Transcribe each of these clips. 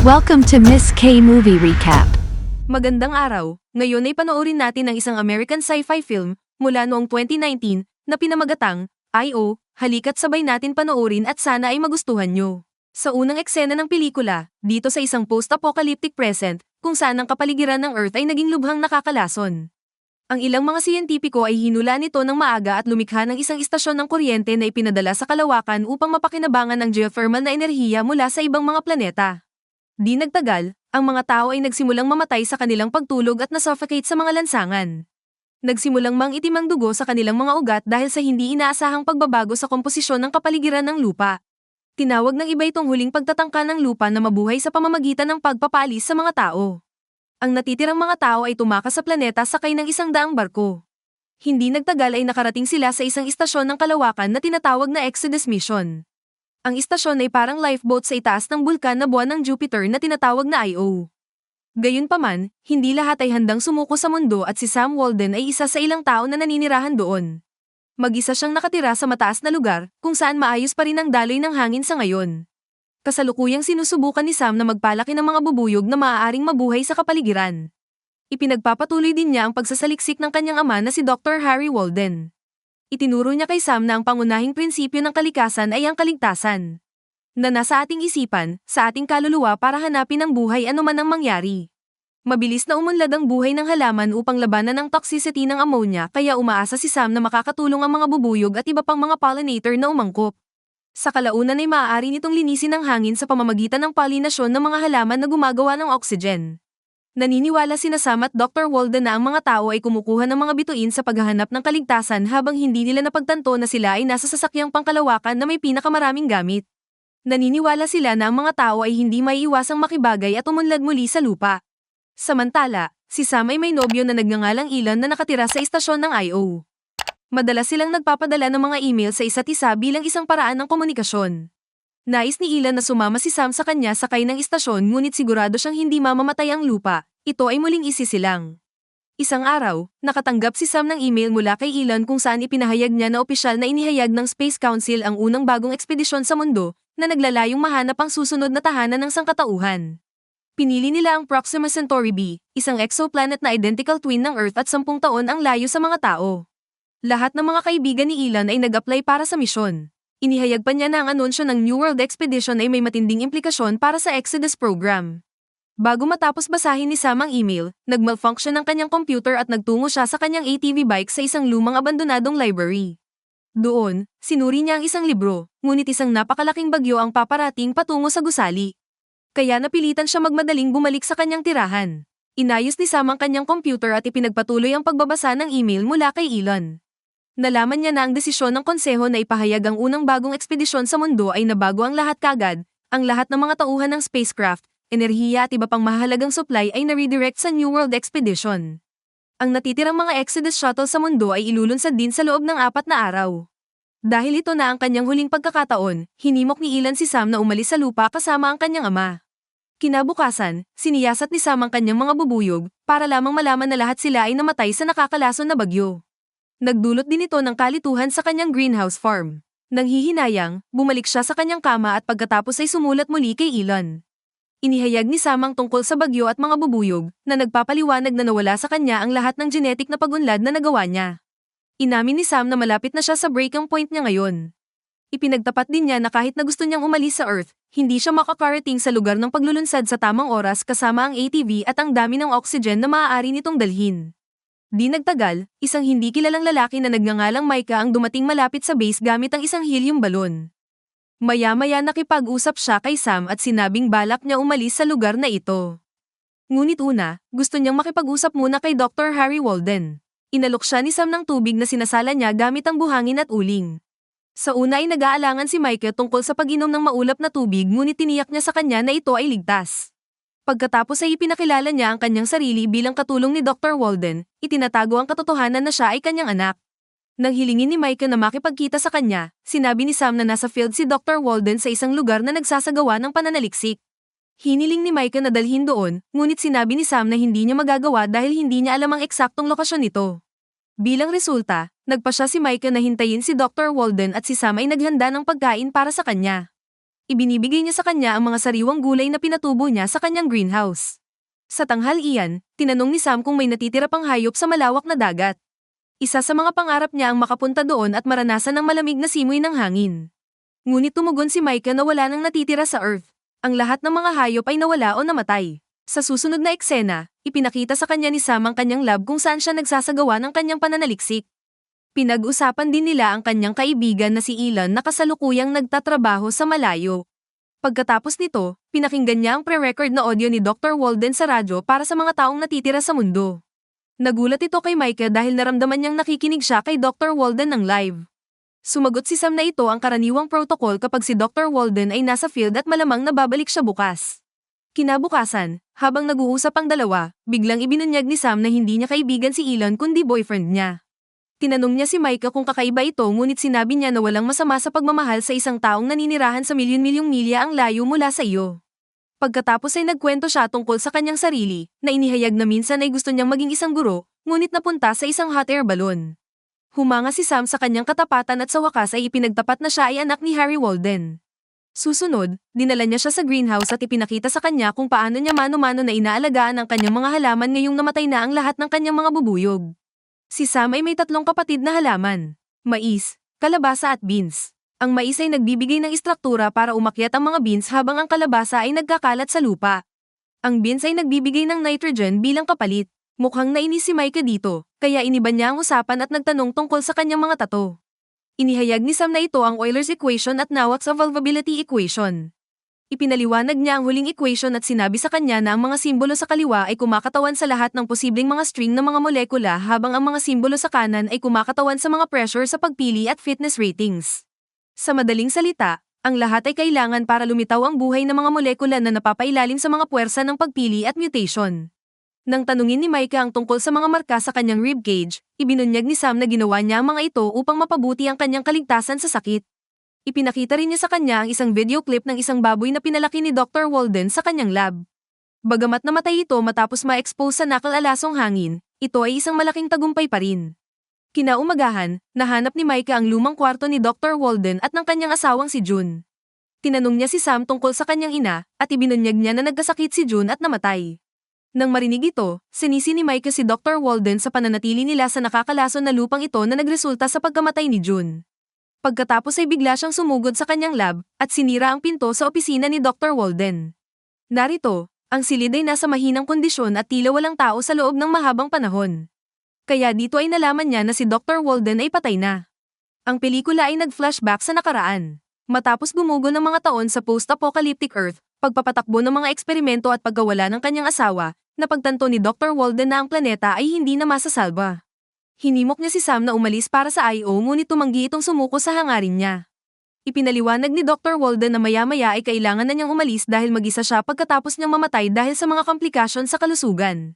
Welcome to Miss K Movie Recap. Magandang araw, ngayon ay panoorin natin ang isang American sci-fi film mula noong 2019 na pinamagatang I.O. Halika't sabay natin panoorin at sana ay magustuhan nyo. Sa unang eksena ng pelikula, dito sa isang post-apocalyptic present, kung saan ang kapaligiran ng Earth ay naging lubhang nakakalason. Ang ilang mga siyentipiko ay hinula nito ng maaga at lumikha ng isang istasyon ng kuryente na ipinadala sa kalawakan upang mapakinabangan ang geothermal na enerhiya mula sa ibang mga planeta. Di nagtagal, ang mga tao ay nagsimulang mamatay sa kanilang pagtulog at nasuffocate sa mga lansangan. Nagsimulang mangitim ang dugo sa kanilang mga ugat dahil sa hindi inaasahang pagbabago sa komposisyon ng kapaligiran ng lupa. Tinawag ng iba itong huling pagtatangka ng lupa na mabuhay sa pamamagitan ng pagpapaalis sa mga tao. Ang natitirang mga tao ay tumakas sa planeta sakay ng 100 barko. Hindi nagtagal ay nakarating sila sa isang istasyon ng kalawakan na tinatawag na Exodus Mission. Ang istasyon ay parang lifeboat sa itaas ng bulkan na buwan ng Jupiter na tinatawag na Io. Gayunpaman, hindi lahat ay handang sumuko sa mundo at si Sam Walden ay isa sa ilang tao na naninirahan doon. Mag-isa siyang nakatira sa mataas na lugar, kung saan maayos pa rin ang daloy ng hangin sa ngayon. Kasalukuyang sinusubukan ni Sam na magpalaki ng mga bubuyog na maaaring mabuhay sa kapaligiran. Ipinagpapatuloy din niya ang pagsasaliksik ng kanyang ama na si Dr. Harry Walden. Itinuro niya kay Sam na ang pangunahing prinsipyo ng kalikasan ay ang kaligtasan. Na nasa ating isipan, sa ating kaluluwa para hanapin ang buhay anuman ang mangyari. Mabilis na umunlad ang buhay ng halaman upang labanan ang toxicity ng ammonia kaya umaasa si Sam na makakatulong ang mga bubuyog at iba pang mga pollinator na umangkop. Sa kalaunan ay maaari nitong linisin ang hangin sa pamamagitan ng polinasyon ng mga halaman na gumagawa ng oxygen. Naniniwala sina Sam at Dr. Walden na ang mga tao ay kumukuha ng mga bituin sa paghahanap ng kaligtasan habang hindi nila napagtanto na sila ay nasa sasakyang pangkalawakan na may pinakamaraming gamit. Naniniwala sila na ang mga tao ay hindi maiiwasang makibagay at umunlad muli sa lupa. Samantala, si Sam ay may nobyo na nagngangalang Ilan na nakatira sa istasyon ng Io. Madalas silang nagpapadala ng mga email sa isa't isa bilang isang paraan ng komunikasyon. Nais ni Ilan na sumama si Sam sa kanya sakay ng istasyon ngunit sigurado siyang hindi mamamatay ang lupa, ito ay muling isisilang. Isang araw, nakatanggap si Sam ng email mula kay Ilan kung saan ipinahayag niya na opisyal na inihayag ng Space Council ang unang bagong ekspedisyon sa mundo na naglalayong mahanap ang susunod na tahanan ng sangkatauhan. Pinili nila ang Proxima Centauri b, isang exoplanet na identical twin ng Earth at 10 taon ang layo sa mga tao. Lahat ng mga kaibigan ni Ilan ay nag-apply para sa misyon. Inihayag pa niya na ang anunsyo ng New World Expedition ay may matinding implikasyon para sa Exodus program. Bago matapos basahin ni Sam ang email, nag-malfunction ang kanyang computer at nagtungo siya sa kanyang ATV bike sa isang lumang abandonadong library. Doon, sinuri niya ang isang libro, ngunit isang napakalaking bagyo ang paparating patungo sa gusali. Kaya napilitan siya magmadaling bumalik sa kanyang tirahan. Inayos ni Sam ang kanyang computer at ipinagpatuloy ang pagbabasa ng email mula kay Elon. Nalaman niya na ang desisyon ng konseho na ipahayag ang unang bagong ekspedisyon sa mundo ay nabago ang lahat kagad, ang lahat ng mga tauhan ng spacecraft, enerhiya at iba pang mahalagang supply ay na-redirect sa New World Expedition. Ang natitirang mga Exodus shuttle sa mundo ay ilulunsad din sa loob ng 4 na araw. Dahil ito na ang kanyang huling pagkakataon, hinimok ni Ilan si Sam na umalis sa lupa kasama ang kanyang ama. Kinabukasan, siniyasat ni Sam ang kanyang mga bubuyog, para lamang malaman na lahat sila ay namatay sa nakakalason na bagyo. Nagdulot din ito ng kalituhan sa kanyang greenhouse farm. Nanghihinayang, bumalik siya sa kanyang kama at pagkatapos ay sumulat muli kay Elon. Inihayag ni Sam ang tungkol sa bagyo at mga bubuyog, na nagpapaliwanag na nawala sa kanya ang lahat ng genetic na pagunlad na nagawa niya. Inamin ni Sam na malapit na siya sa breaking point niya ngayon. Ipinagtapat din niya na kahit na gusto niyang umalis sa Earth, hindi siya makakarating sa lugar ng paglulunsad sa tamang oras kasama ang ATV at ang dami ng oxygen na maaari nitong dalhin. Di nagtagal, isang hindi kilalang lalaki na nagngangalang Micah ang dumating malapit sa base gamit ang isang helium balon. Maya-maya nakipag-usap siya kay Sam at sinabing balak niya umalis sa lugar na ito. Ngunit una, gusto niyang makipag-usap muna kay Dr. Harry Walden. Inalok siya ni Sam ng tubig na sinasala niya gamit ang buhangin at uling. Sa una ay nag-aalangan si Micah tungkol sa pag-inom ng maulap na tubig ngunit tiniyak niya sa kanya na ito ay ligtas. Pagkatapos ay ipinakilala niya ang kanyang sarili bilang katulong ni Dr. Walden, itinatago ang katotohanan na siya ay kanyang anak. Nang hilingin ni Micah na makipagkita sa kanya, sinabi ni Sam na nasa field si Dr. Walden sa isang lugar na nagsasagawa ng pananaliksik. Hiniling ni Micah na dalhin doon, ngunit sinabi ni Sam na hindi niya magagawa dahil hindi niya alam ang eksaktong lokasyon nito. Bilang resulta, nagpa siya si Micah na hintayin si Dr. Walden at si Sam ay naghanda ng pagkain para sa kanya. ibinibigay niya sa kanya ang mga sariwang gulay na pinatubo niya sa kanyang greenhouse. Sa tanghalian, tinanong ni Sam kung may natitira pang hayop sa malawak na dagat. Isa sa mga pangarap niya ang makapunta doon at maranasan ng malamig na simoy ng hangin. Ngunit tumugon si Micah na wala nang natitira sa Earth. Ang lahat ng mga hayop ay nawala o namatay. Sa susunod na eksena, ipinakita sa kanya ni Sam ang kanyang lab kung saan siya nagsasagawa ng kanyang pananaliksik. Pinag-usapan din nila ang kanyang kaibigan na si Elon na kasalukuyang nagtatrabaho sa malayo. Pagkatapos nito, pinakinggan niya ang pre-record na audio ni Dr. Walden sa radyo para sa mga taong natitira sa mundo. Nagulat ito kay Micah dahil naramdaman niyang nakikinig siya kay Dr. Walden ng live. Sumagot si Sam na ito ang karaniwang protocol kapag si Dr. Walden ay nasa field at malamang nababalik siya bukas. Kinabukasan, habang nag-uusap ang dalawa, biglang ibinunyag ni Sam na hindi niya kaibigan si Elon kundi boyfriend niya. Tinanong niya si Micah kung kakaiba ito ngunit sinabi niya na walang masama sa pagmamahal sa isang taong naninirahan sa milyon-milyong milya ang layo mula sa iyo. Pagkatapos ay nagkwento siya tungkol sa kanyang sarili, na inihayag na minsan ay gusto niyang maging isang guro, ngunit napunta sa isang hot air balloon. Humanga si Sam sa kanyang katapatan at sa wakas ay ipinagtapat na siya ay anak ni Harry Walden. Susunod, dinala niya siya sa greenhouse at ipinakita sa kanya kung paano niya mano-mano na inaalagaan ang kanyang mga halaman ngayong namatay na ang lahat ng kanyang mga bubuyog. Si Sam ay may 3 kapatid na halaman: mais, kalabasa at beans. Ang mais ay nagbibigay ng istruktura para umakyat ang mga beans habang ang kalabasa ay nagkakalat sa lupa. Ang beans ay nagbibigay ng nitrogen bilang kapalit. Mukhang nainis si Micah dito, kaya iniba niya ang usapan at nagtanong tungkol sa kanyang mga tato. Inihayag ni Sam na ito ang Euler's equation at Newton's evolvability equation. Ipinaliwanag niya ang huling equation at sinabi sa kanya na ang mga simbolo sa kaliwa ay kumakatawan sa lahat ng posibleng mga string ng mga molekula habang ang mga simbolo sa kanan ay kumakatawan sa mga pressure sa pagpili at fitness ratings. Sa madaling salita, ang lahat ay kailangan para lumitaw ang buhay ng mga molekula na napapailalim sa mga puwersa ng pagpili at mutation. Nang tanungin ni Micah ang tungkol sa mga marka sa kanyang ribcage, ibinunyag ni Sam na ginawa niya ang mga ito upang mapabuti ang kanyang kaligtasan sa sakit. Ipinakita rin niya sa kanya ang isang video clip ng isang baboy na pinalaki ni Dr. Walden sa kanyang lab. Bagamat namatay ito matapos ma-expose sa nakal-alasong hangin, ito ay isang malaking tagumpay pa rin. Kinaumagahan, nahanap ni Micah ang lumang kwarto ni Dr. Walden at ng kanyang asawang si June. Tinanong niya si Sam tungkol sa kanyang ina, at ibinunyag niya na nagkasakit si June at namatay. Nang marinig ito, sinisi ni Micah si Dr. Walden sa pananatili nila sa nakakalason na lupang ito na nagresulta sa pagkamatay ni June. Pagkatapos ay bigla siyang sumugod sa kanyang lab at sinira ang pinto sa opisina ni Dr. Walden. Narito, ang silid ay nasa mahinang kondisyon at tila walang tao sa loob ng mahabang panahon. Kaya dito ay nalaman niya na si Dr. Walden ay patay na. Ang pelikula ay nag-flashback sa nakaraan. Matapos gumugo ng mga taon sa post-apocalyptic Earth, pagpapatakbo ng mga eksperimento at pagkawala ng kanyang asawa, napagtanto ni Dr. Walden na ang planeta ay hindi na masasalba. Hinimok niya si Sam na umalis para sa IO ngunit tumanggi itong sumuko sa hangarin niya. Ipinaliwanag ni Dr. Walden na maya-maya ay kailangan na niyang umalis dahil mag-isa siya pagkatapos niyang mamatay dahil sa mga komplikasyon sa kalusugan.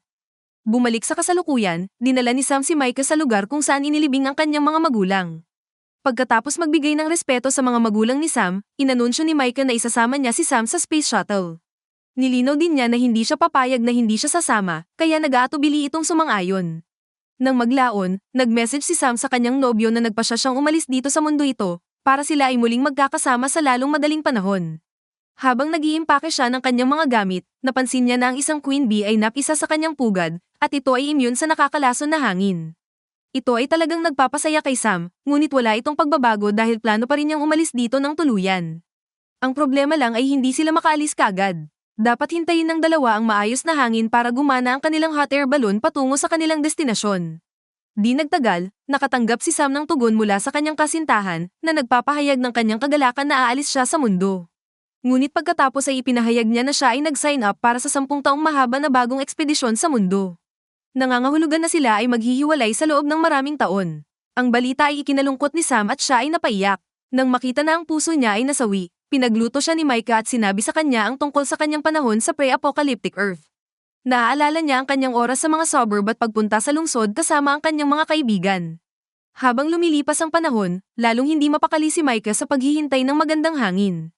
Bumalik sa kasalukuyan, dinala ni Sam si Micah sa lugar kung saan inilibing ang kanyang mga magulang. Pagkatapos magbigay ng respeto sa mga magulang ni Sam, inanunsyo ni Micah na isasama niya si Sam sa space shuttle. Nilinaw din niya na hindi siya papayag na hindi siya sasama, kaya nag-aatubili itong sumang-ayon. Nang maglaon, nag-message si Sam sa kanyang nobyo na nagpasya siyang umalis dito sa mundo ito, para sila ay muling magkakasama sa lalong madaling panahon. Habang nag-iimpake siya ng kanyang mga gamit, napansin niya na ang isang queen bee ay napisa sa kanyang pugad, at ito ay immune sa nakakalason na hangin. Ito ay talagang nagpapasaya kay Sam, ngunit wala itong pagbabago dahil plano pa rin niyang umalis dito ng tuluyan. Ang problema lang ay hindi sila makaalis kaagad. Dapat hintayin ng dalawa ang maayos na hangin para gumana ang kanilang hot air balloon patungo sa kanilang destinasyon. Di nagtagal, nakatanggap si Sam ng tugon mula sa kanyang kasintahan na nagpapahayag ng kanyang kagalakan na aalis siya sa mundo. Ngunit pagkatapos ay ipinahayag niya na siya ay nag-sign up para sa 10 taong mahaba na bagong ekspedisyon sa mundo. Nangangahulugan na sila ay maghihiwalay sa loob ng maraming taon. Ang balita ay ikinalungkot ni Sam at siya ay napaiyak. Nang makita na ang puso niya ay nasawi, pinagluto siya ni Micah at sinabi sa kanya ang tungkol sa kanyang panahon sa pre-apocalyptic Earth. Naaalala niya ang kanyang oras sa mga suburb at pagpunta sa lungsod kasama ang kanyang mga kaibigan. Habang lumilipas ang panahon, lalong hindi mapakali si Micah sa paghihintay ng magandang hangin.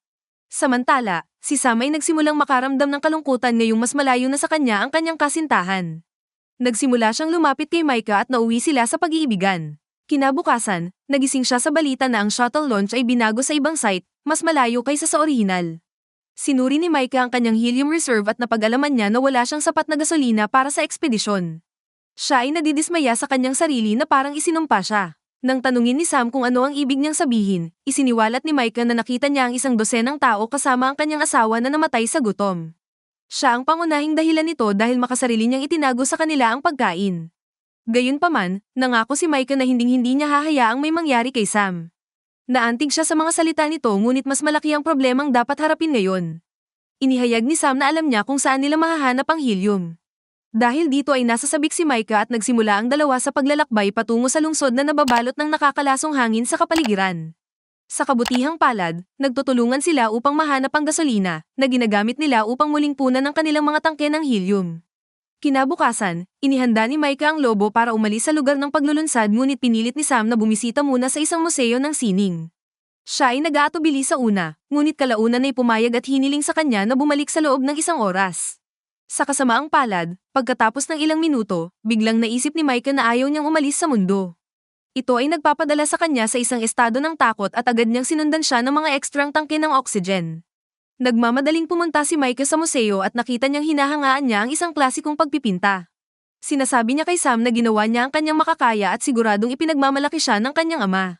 Samantala, si Sam ay nagsimulang makaramdam ng kalungkutan ngayong mas malayo na sa kanya ang kanyang kasintahan. Nagsimula siyang lumapit kay Micah at nauwi sila sa pag-iibigan. Kinabukasan, nagising siya sa balita na ang shuttle launch ay binago sa ibang site, mas malayo kaysa sa orihinal. Sinuri ni Micah ang kanyang helium reserve at napag-alaman niya na wala siyang sapat na gasolina para sa ekspedisyon. Siya ay nadidismaya sa kanyang sarili na parang isinumpa siya. Nang tanungin ni Sam kung ano ang ibig niyang sabihin, isiniwalat ni Micah na nakita niya ang isang dosenang tao kasama ang kanyang asawa na namatay sa gutom. Siya ang pangunahing dahilan nito dahil makasarili niyang itinago sa kanila ang pagkain. Gayunpaman, nangako si Micah na hinding-hindi niya hahayaang may mangyari kay Sam. Naantig siya sa mga salita nito ngunit mas malaki ang problemang dapat harapin ngayon. Inihayag ni Sam na alam niya kung saan nila mahahanap ang helium. Dahil dito ay nasasabik si Micah at nagsimula ang dalawa sa paglalakbay patungo sa lungsod na nababalot ng nakakalasong hangin sa kapaligiran. Sa kabutihang palad, nagtutulungan sila upang mahanap ang gasolina na ginagamit nila upang muling punan ang kanilang mga tangke ng helium. Kinabukasan, inihanda ni Micah ang lobo para umalis sa lugar ng paglulunsad ngunit pinilit ni Sam na bumisita muna sa isang museo ng sining. Siya ay nag-aatubili sa una, ngunit kalaunan ay pumayag at hiniling sa kanya na bumalik sa loob ng isang oras. Sa kasamaang palad, pagkatapos ng ilang minuto, biglang naisip ni Micah na ayaw niyang umalis sa mundo. Ito ay nagpapadala sa kanya sa isang estado ng takot at agad niyang sinundan siya ng mga ekstrang tangke ng oxygen. Nagmamadaling pumunta si Micah sa museo at nakita niyang hinahangaan niya ang isang klasikong pagpipinta. Sinasabi niya kay Sam na ginawa niya ang kanyang makakaya at siguradong ipinagmamalaki siya ng kanyang ama.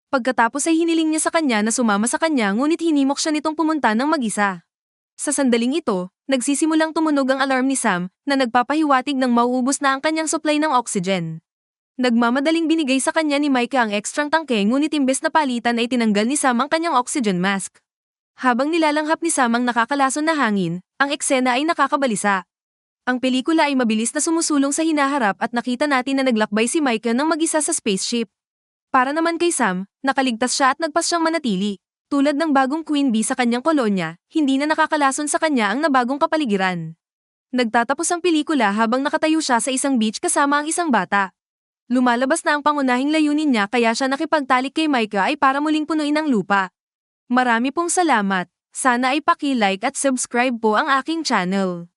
Pagkatapos ay hiniling niya sa kanya na sumama sa kanya ngunit hinimok siya nitong pumunta ng mag-isa. Sa sandaling ito, nagsisimulang tumunog ang alarm ni Sam na nagpapahiwatig ng mauubos na ang kanyang supply ng oxygen. Nagmamadaling binigay sa kanya ni Micah ang ekstrang tangke ngunit imbes na palitan ay tinanggal ni Sam ang kanyang oxygen mask. Habang nilalanghap ni Sam ang nakakalason na hangin, ang eksena ay nakakabalisa. Ang pelikula ay mabilis na sumusulong sa hinaharap at nakita natin na naglakbay si Micah ng mag-isa sa spaceship. Para naman kay Sam, nakaligtas siya at nagpas siyang manatili. Tulad ng bagong queen bee sa kanyang kolonya, hindi na nakakalason sa kanya ang nabagong kapaligiran. Nagtatapos ang pelikula habang nakatayo siya sa isang beach kasama ang isang bata. Lumalabas na ang pangunahing layunin niya kaya siya nakipagtalik kay Micah ay para muling punuin ang lupa. Marami pong salamat. Sana ay paki-like at subscribe po ang aking channel.